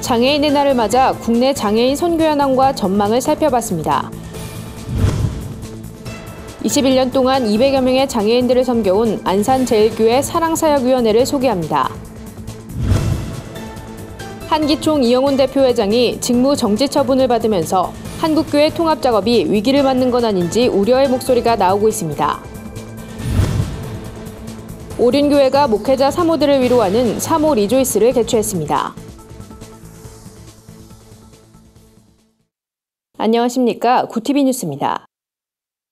장애인의 날을 맞아 국내 장애인 선교 현황과 전망을 살펴봤습니다. 21년 동안 200여 명의 장애인들을 섬겨온 안산제일교회 사랑사역위원회를 소개합니다. 한기총 이영훈 대표회장이 직무 정지 처분을 받으면서 한국교회 통합 작업이 위기를 맞는 건 아닌지 우려의 목소리가 나오고 있습니다. 오륜교회가 목회자 사모들을 위로하는 사모 리조이스를 개최했습니다. 안녕하십니까. 구티비 뉴스입니다.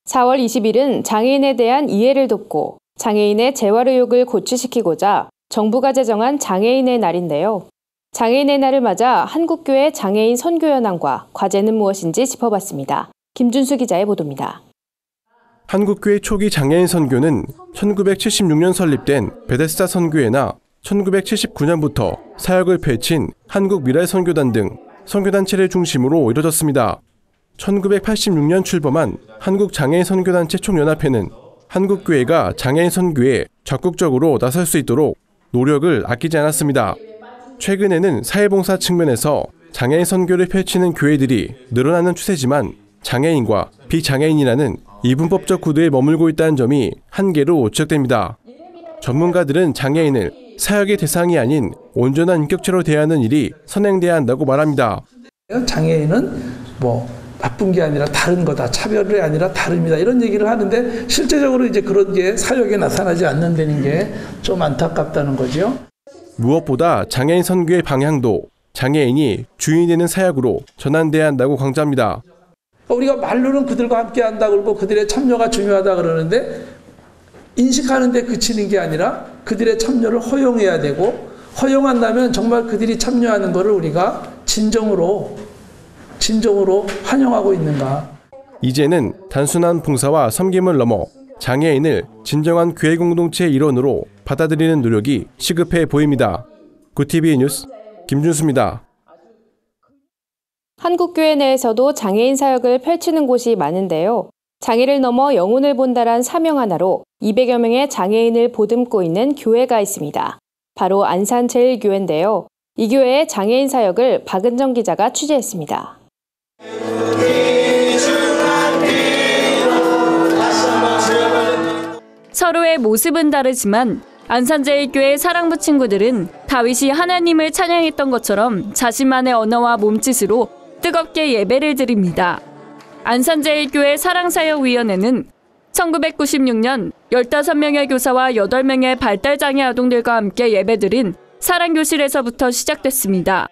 4월 20일은 장애인에 대한 이해를 돕고 장애인의 재활의욕을 고취시키고자 정부가 제정한 장애인의 날인데요. 장애인의 날을 맞아 한국교회 장애인 선교 현황과 과제는 무엇인지 짚어봤습니다. 김준수 기자의 보도입니다. 한국교회 초기 장애인 선교는 1976년 설립된 베데스다 선교회나 1979년부터 사역을 펼친 한국미랄선교단 등 선교단체를 중심으로 이뤄졌습니다. 1986년 출범한 한국장애인 선교단체 총연합회는 한국교회가 장애인 선교에 적극적으로 나설 수 있도록 노력을 아끼지 않았습니다. 최근에는 사회봉사 측면에서 장애인 선교를 펼치는 교회들이 늘어나는 추세지만 장애인과 비장애인이라는 이분법적 구도에 머물고 있다는 점이 한계로 지적됩니다. 전문가들은 장애인을 사역의 대상이 아닌 온전한 인격체로 대하는 일이 선행돼야 한다고 말합니다. 장애인은 나쁜 게 아니라 다른 거다. 차별이 아니라 다릅니다. 이런 얘기를 하는데 실제적으로 이제 그런 게 사역에 나타나지 않는다는 게 좀 안타깝다는 거죠. 무엇보다 장애인 선교의 방향도 장애인이 주인이 되는 사역으로 전환돼야 한다고 강조합니다. 우리가 말로는 그들과 함께 한다 그러고 그들의 참여가 중요하다 그러는데 인식하는 데 그치는 게 아니라 그들의 참여를 허용해야 되고 허용한다면 정말 그들이 참여하는 것을 우리가 진정으로 환영하고 있는가. 이제는 단순한 봉사와 섬김을 넘어 장애인을 진정한 교회 공동체의 일원으로 받아들이는 노력이 시급해 보입니다. 구티비 뉴스 김준수입니다. 한국교회 내에서도 장애인 사역을 펼치는 곳이 많은데요. 장애를 넘어 영혼을 본다란 사명 하나로 200여 명의 장애인을 보듬고 있는 교회가 있습니다. 바로 안산제일교회인데요. 이 교회의 장애인 사역을 박은정 기자가 취재했습니다. 서로의 모습은 다르지만 안산제일교회 사랑부 친구들은 다윗이 하나님을 찬양했던 것처럼 자신만의 언어와 몸짓으로 뜨겁게 예배를 드립니다. 안산제일교회 사랑사역위원회는 1996년 15명의 교사와 8명의 발달장애 아동들과 함께 예배드린 사랑교실에서부터 시작됐습니다.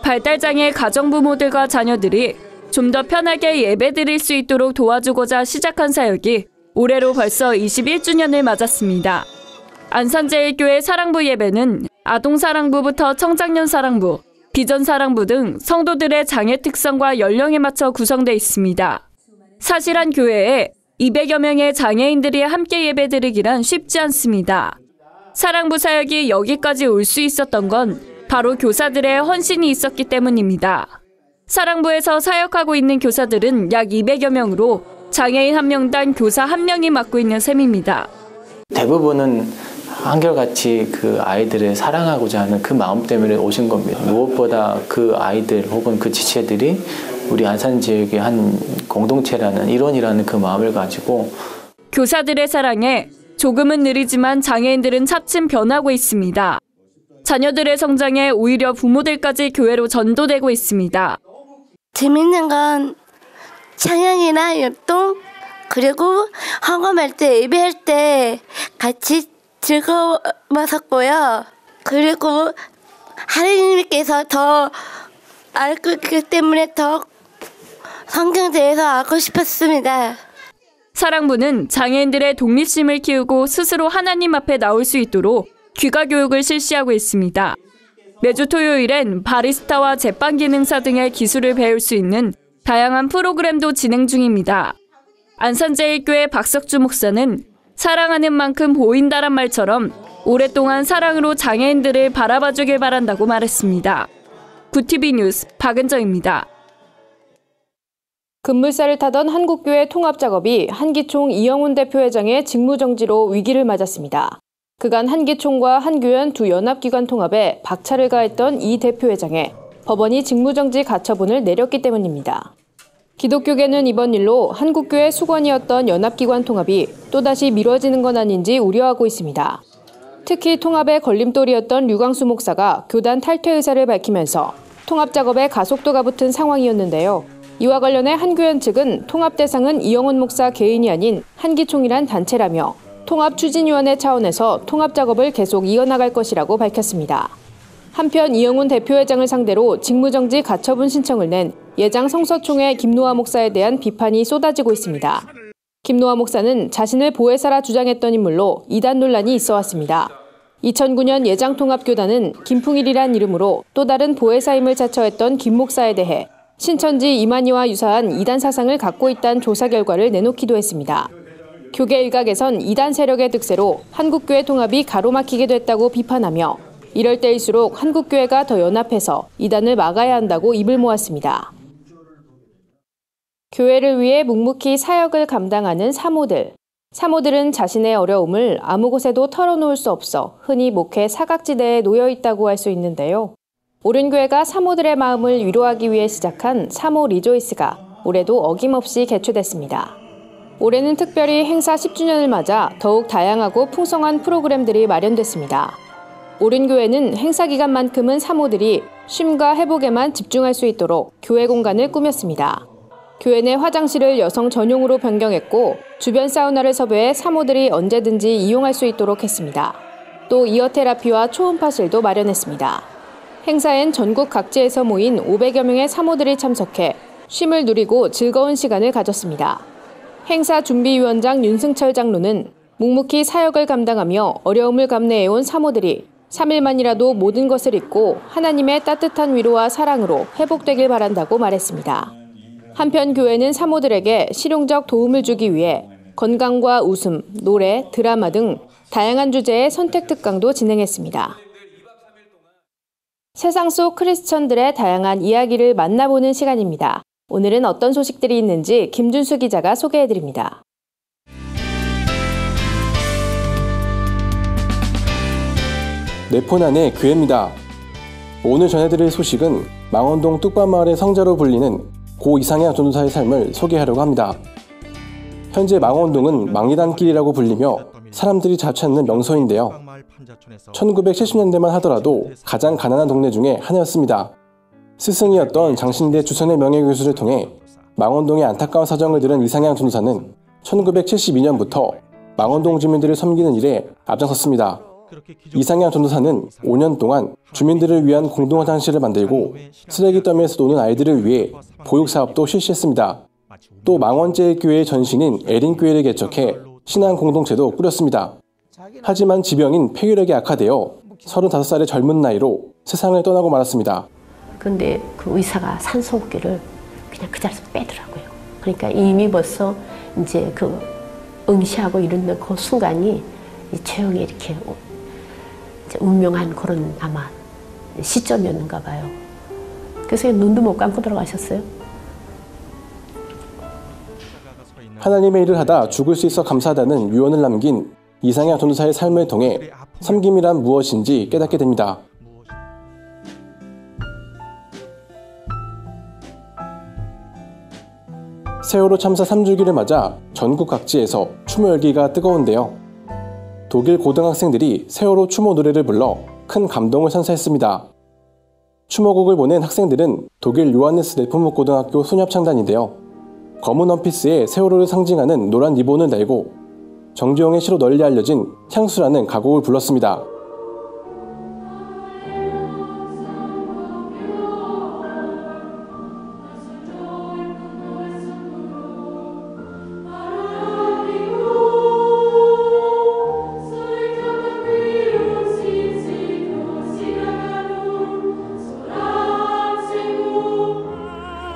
발달장애 가정부모들과 자녀들이 좀 더 편하게 예배드릴 수 있도록 도와주고자 시작한 사역이 올해로 벌써 21주년을 맞았습니다. 안산제일교회 사랑부 예배는 아동사랑부부터 청장년사랑부, 비전사랑부 등 성도들의 장애 특성과 연령에 맞춰 구성돼 있습니다. 사실 한 교회에 200여 명의 장애인들이 함께 예배드리기란 쉽지 않습니다. 사랑부 사역이 여기까지 올 수 있었던 건 바로 교사들의 헌신이 있었기 때문입니다. 사랑부에서 사역하고 있는 교사들은 약 200여 명으로 장애인 1명당 교사 1명이 맡고 있는 셈입니다. 대부분은 한결같이 그 아이들을 사랑하고자 하는 그 마음 때문에 오신 겁니다. 무엇보다 그 아이들 혹은 그 지체들이 우리 안산지역의 한 공동체라는 일원이라는 그 마음을 가지고 교사들의 사랑에 조금은 느리지만 장애인들은 차츰 변하고 있습니다. 자녀들의 성장에 오히려 부모들까지 교회로 전도되고 있습니다. 재밌는 건 찬양이나 율동 그리고 헌금할 때 예배할 때 같이 즐거웠었고요. 그리고 하느님께서 더 알기 때문에 더 성경에 대해서 알고 싶었습니다. 사랑부는 장애인들의 독립심을 키우고 스스로 하나님 앞에 나올 수 있도록 귀가 교육을 실시하고 있습니다. 매주 토요일엔 바리스타와 제빵 기능사 등의 기술을 배울 수 있는 다양한 프로그램도 진행 중입니다. 안산제일교회 박석주 목사는 사랑하는 만큼 보인다란 말처럼 오랫동안 사랑으로 장애인들을 바라봐주길 바란다고 말했습니다. 구티비 뉴스 박은정입니다. 급물살을 타던 한국교회 통합 작업이 한기총 이영훈 대표회장의 직무정지로 위기를 맞았습니다. 그간 한기총과 한교연 두 연합기관 통합에 박차를 가했던 이 대표회장의 법원이 직무정지 가처분을 내렸기 때문입니다. 기독교계는 이번 일로 한국교회 수건이었던 연합기관 통합이 또다시 미뤄지는 건 아닌지 우려하고 있습니다. 특히 통합의 걸림돌이었던 류광수 목사가 교단 탈퇴 의사를 밝히면서 통합 작업에 가속도가 붙은 상황이었는데요. 이와 관련해 한교연 측은 통합 대상은 이영훈 목사 개인이 아닌 한기총이란 단체라며 통합추진위원회 차원에서 통합 작업을 계속 이어나갈 것이라고 밝혔습니다. 한편 이영훈 대표회장을 상대로 직무정지 가처분 신청을 낸 예장 성서총회 김노아 목사에 대한 비판이 쏟아지고 있습니다. 김노아 목사는 자신을 보혜사라 주장했던 인물로 이단 논란이 있어 왔습니다. 2009년 예장통합교단은 김풍일이란 이름으로 또 다른 보혜사임을 자처했던 김 목사에 대해 신천지 이만희와 유사한 이단 사상을 갖고 있다는 조사 결과를 내놓기도 했습니다. 교계 일각에선 이단 세력의 득세로 한국교회 통합이 가로막히게 됐다고 비판하며 이럴 때일수록 한국교회가 더 연합해서 이단을 막아야 한다고 입을 모았습니다. 교회를 위해 묵묵히 사역을 감당하는 사모들. 사모들은 자신의 어려움을 아무 곳에도 털어놓을 수 없어 흔히 목회 사각지대에 놓여 있다고 할 수 있는데요. 오른교회가 사모들의 마음을 위로하기 위해 시작한 사모 리조이스가 올해도 어김없이 개최됐습니다. 올해는 특별히 행사 10주년을 맞아 더욱 다양하고 풍성한 프로그램들이 마련됐습니다. 오른교회는 행사 기간만큼은 사모들이 쉼과 회복에만 집중할 수 있도록 교회 공간을 꾸몄습니다. 교회 내 화장실을 여성 전용으로 변경했고 주변 사우나를 섭외해 사모들이 언제든지 이용할 수 있도록 했습니다. 또 이어테라피와 초음파실도 마련했습니다. 행사엔 전국 각지에서 모인 500여 명의 사모들이 참석해 쉼을 누리고 즐거운 시간을 가졌습니다. 행사 준비위원장 윤승철 장로는 묵묵히 사역을 감당하며 어려움을 감내해온 사모들이 3일만이라도 모든 것을 잊고 하나님의 따뜻한 위로와 사랑으로 회복되길 바란다고 말했습니다. 한편 교회는 사모들에게 실용적 도움을 주기 위해 건강과 웃음, 노래, 드라마 등 다양한 주제의 선택 특강도 진행했습니다. 세상 속 크리스천들의 다양한 이야기를 만나보는 시간입니다. 오늘은 어떤 소식들이 있는지 김준수 기자가 소개해드립니다. 내 폰 안에 교회입니다. 오늘 전해드릴 소식은 망원동 뚝밤마을의 성자로 불리는 고 이상향 전도사의 삶을 소개하려고 합니다. 현재 망원동은 망리단길이라고 불리며 사람들이 자주 찾는 명소인데요. 1970년대만 하더라도 가장 가난한 동네 중에 하나였습니다. 스승이었던 장신대 주선의 명예교수를 통해 망원동의 안타까운 사정을 들은 이상향 전도사는 1972년부터 망원동 주민들을 섬기는 일에 앞장섰습니다. 이상향 전도사는 5년 동안 주민들을 위한 공동화장실을 만들고 쓰레기 더미에서 노는 아이들을 위해 보육사업도 실시했습니다. 또 망원제일교회의 전신인 에린교회를 개척해 신앙 공동체도 꾸렸습니다. 하지만 지병인 폐결핵이 악화되어 35살의 젊은 나이로 세상을 떠나고 말았습니다. 그런데 그 의사가 산소호흡기를 그냥 그 자리에서 빼더라고요. 그러니까 이미 벌써 이제 그 응시하고 이런 그 순간이 조용히 이렇게 운명한 그런 아마 시점이었는가 봐요. 그래서 눈도 못 감고 돌아가셨어요. 하나님의 일을 하다 죽을 수 있어 감사하다는 유언을 남긴 이상향 전도사의 삶을 통해 섬김이란 무엇인지 깨닫게 됩니다. 세월호 참사 3주기를 맞아 전국 각지에서 추모 열기가 뜨거운데요. 독일 고등학생들이 세월호 추모 노래를 불러 큰 감동을 선사했습니다. 추모곡을 보낸 학생들은 독일 요하네스 네포묵 고등학교 소녀합창단인데요. 검은 원피스에 세월호를 상징하는 노란 리본을 달고 정주영의 시로 널리 알려진 향수라는 가곡을 불렀습니다.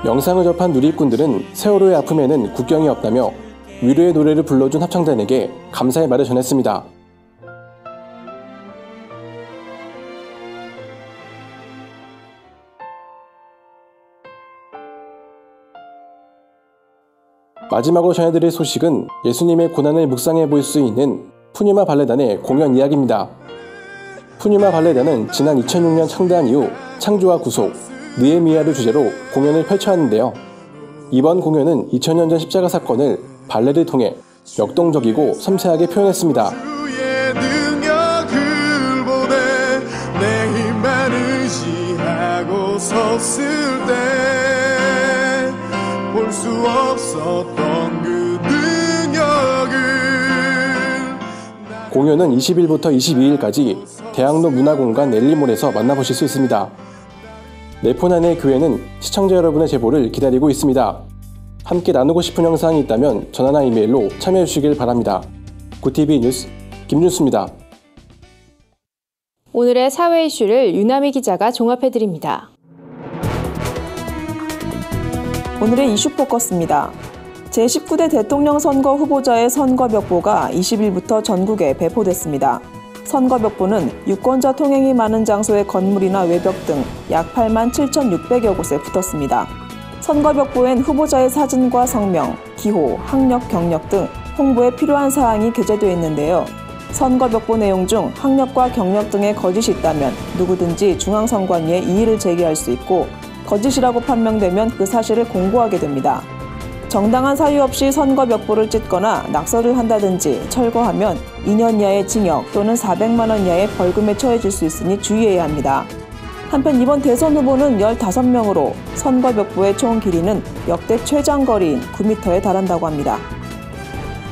영상을 접한 누리꾼들은 세월호의 아픔에는 국경이 없다며 위로의 노래를 불러준 합창단에게 감사의 말을 전했습니다. 마지막으로 전해드릴 소식은 예수님의 고난을 묵상해 볼 수 있는 푸뉴마 발레단의 공연 이야기입니다. 푸뉴마 발레단은 지난 2006년 창단 이후 창조와 구속, 느헤미야를 주제로 공연을 펼쳐하는데요. 이번 공연은 2000년 전 십자가 사건을 발레를 통해 역동적이고 섬세하게 표현했습니다. 주의 능력을 보내 내 힘만 의지하고 섰을 때 볼 수 없었던 그 능력을. 공연은 20일부터 22일까지 대학로 문화공간 엘리몰에서 만나보실 수 있습니다. 네포난의 교회는 시청자 여러분의 제보를 기다리고 있습니다. 함께 나누고 싶은 영상이 있다면 전화나 이메일로 참여해 주시길 바랍니다. 구TV 뉴스 김준수입니다. 오늘의 사회 이슈를 유남희 기자가 종합해드립니다. 오늘의 이슈 포커스입니다. 제19대 대통령 선거 후보자의 선거벽보가 20일부터 전국에 배포됐습니다. 선거벽보는 유권자 통행이 많은 장소의 건물이나 외벽 등 약 87,600여 곳에 붙었습니다. 선거벽보엔 후보자의 사진과 성명, 기호, 학력, 경력 등 홍보에 필요한 사항이 게재되어 있는데요. 선거벽보 내용 중 학력과 경력 등의 거짓이 있다면 누구든지 중앙선관위에 이의를 제기할 수 있고 거짓이라고 판명되면 그 사실을 공고하게 됩니다. 정당한 사유 없이 선거벽보를 찢거나 낙서를 한다든지 철거하면 2년 이하의 징역 또는 400만 원 이하의 벌금에 처해질 수 있으니 주의해야 합니다. 한편 이번 대선 후보는 15명으로 선거벽보의 총 길이는 역대 최장거리인 9m에 달한다고 합니다.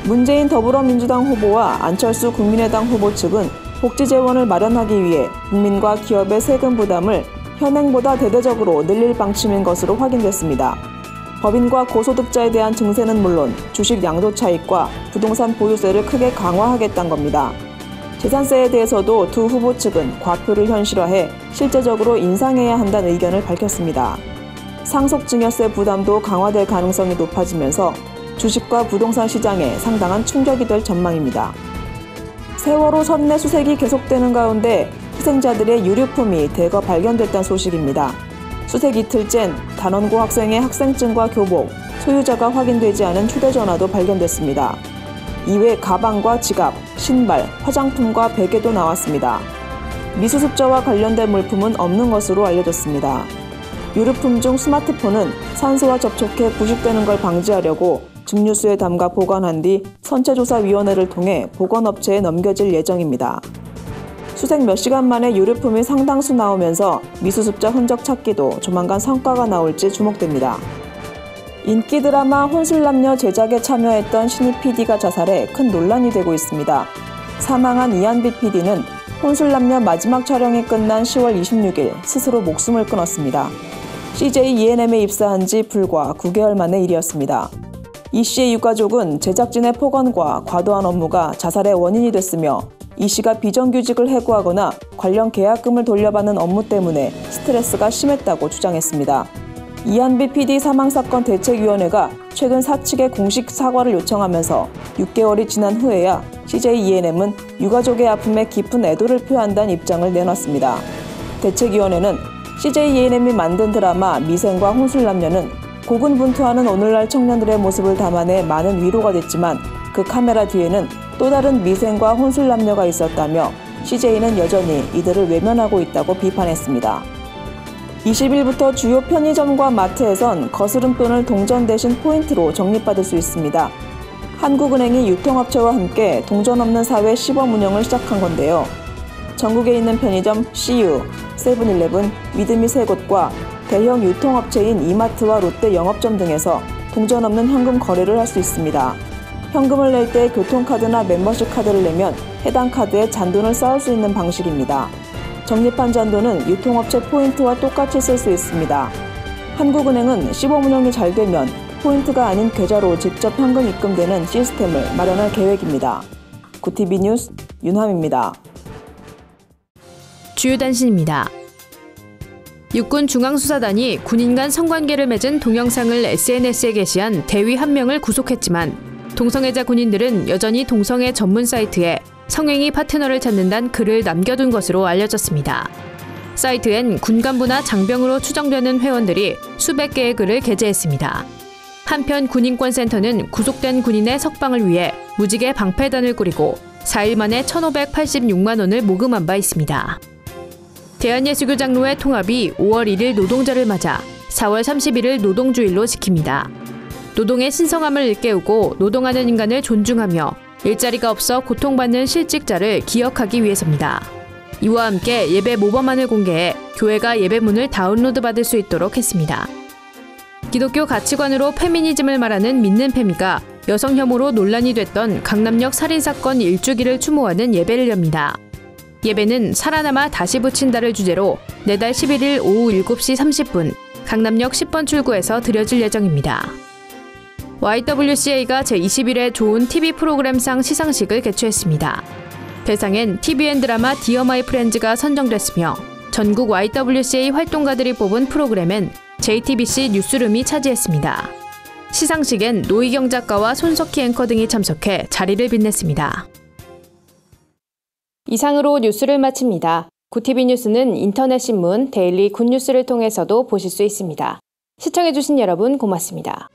문재인 더불어민주당 후보와 안철수 국민의당 후보 측은 복지 재원을 마련하기 위해 국민과 기업의 세금 부담을 현행보다 대대적으로 늘릴 방침인 것으로 확인됐습니다. 법인과 고소득자에 대한 증세는 물론 주식 양도 차익과 부동산 보유세를 크게 강화하겠다는 겁니다. 재산세에 대해서도 두 후보 측은 과표를 현실화해 실제적으로 인상해야 한다는 의견을 밝혔습니다. 상속증여세 부담도 강화될 가능성이 높아지면서 주식과 부동산 시장에 상당한 충격이 될 전망입니다. 세월호 선내 수색이 계속되는 가운데 희생자들의 유류품이 대거 발견됐다는 소식입니다. 수색 이틀째인 단원고 학생의 학생증과 교복, 소유자가 확인되지 않은 휴대전화도 발견됐습니다. 이외 가방과 지갑, 신발, 화장품과 베개도 나왔습니다. 미수습자와 관련된 물품은 없는 것으로 알려졌습니다. 유류품 중 스마트폰은 산소와 접촉해 부식되는 걸 방지하려고 증류수에 담가 보관한 뒤 선체조사위원회를 통해 보건업체에 넘겨질 예정입니다. 수색 몇 시간 만에 유류품이 상당수 나오면서 미수습자 흔적 찾기도 조만간 성과가 나올지 주목됩니다. 인기 드라마 혼술남녀 제작에 참여했던 신입 PD가 자살해 큰 논란이 되고 있습니다. 사망한 이한빛 PD는 혼술남녀 마지막 촬영이 끝난 10월 26일 스스로 목숨을 끊었습니다. CJ ENM에 입사한 지 불과 9개월 만의 일이었습니다. 이 씨의 유가족은 제작진의 폭언과 과도한 업무가 자살의 원인이 됐으며 이 씨가 비정규직을 해고하거나 관련 계약금을 돌려받는 업무 때문에 스트레스가 심했다고 주장했습니다. 이한빛 PD 사망사건 대책위원회가 최근 사측에 공식 사과를 요청하면서 6개월이 지난 후에야 CJ ENM은 유가족의 아픔에 깊은 애도를 표한다는 입장을 내놨습니다. 대책위원회는 CJ ENM이 만든 드라마 미생과 혼술남녀는 고군분투하는 오늘날 청년들의 모습을 담아내 많은 위로가 됐지만 그 카메라 뒤에는 또 다른 미생과 혼술남녀가 있었다며 CJ는 여전히 이들을 외면하고 있다고 비판했습니다. 20일부터 주요 편의점과 마트에선 거스름돈을 동전 대신 포인트로 적립받을 수 있습니다. 한국은행이 유통업체와 함께 동전 없는 사회 시범 운영을 시작한 건데요. 전국에 있는 편의점 CU, 세븐일레븐, 믿음이 세 곳과 대형 유통업체인 이마트와 롯데 영업점 등에서 동전 없는 현금 거래를 할 수 있습니다. 현금을 낼 때 교통카드나 멤버십 카드를 내면 해당 카드에 잔돈을 쌓을 수 있는 방식입니다. 적립한 잔돈은 유통업체 포인트와 똑같이 쓸 수 있습니다. 한국은행은 시범 운영이 잘 되면 포인트가 아닌 계좌로 직접 현금 입금되는 시스템을 마련할 계획입니다. 구TV 뉴스 윤함입니다. 주요 단신입니다. 육군 중앙수사단이 군인 간 성관계를 맺은 동영상을 SNS에 게시한 대위 1명을 구속했지만 동성애자 군인들은 여전히 동성애 전문 사이트에 성행위 파트너를 찾는다는 글을 남겨둔 것으로 알려졌습니다. 사이트엔 군 간부나 장병으로 추정되는 회원들이 수백 개의 글을 게재했습니다. 한편 군인권센터는 구속된 군인의 석방을 위해 무지개 방패단을 꾸리고 4일 만에 1,586만 원을 모금한 바 있습니다. 대한예수교 장로회 통합이 5월 1일 노동절을 맞아 4월 30일을 노동주일로 지킵니다. 노동의 신성함을 일깨우고 노동하는 인간을 존중하며 일자리가 없어 고통받는 실직자를 기억하기 위해서입니다. 이와 함께 예배 모범안을 공개해 교회가 예배문을 다운로드 받을 수 있도록 했습니다. 기독교 가치관으로 페미니즘을 말하는 믿는 페미가 여성 혐오로 논란이 됐던 강남역 살인사건 일주기를 추모하는 예배를 엽니다. 예배는 살아남아 다시 붙인다를 주제로 내달 11일 오후 7시 30분 강남역 10번 출구에서 드려질 예정입니다. YWCA가 제21회 좋은 TV 프로그램상 시상식을 개최했습니다. 대상엔 TVN 드라마 디어 마이 프렌즈가 선정됐으며 전국 YWCA 활동가들이 뽑은 프로그램엔 JTBC 뉴스룸이 차지했습니다. 시상식엔 노희경 작가와 손석희 앵커 등이 참석해 자리를 빛냈습니다. 이상으로 뉴스를 마칩니다. 굿TV 뉴스는 인터넷 신문 데일리 굿뉴스를 통해서도 보실 수 있습니다. 시청해주신 여러분 고맙습니다.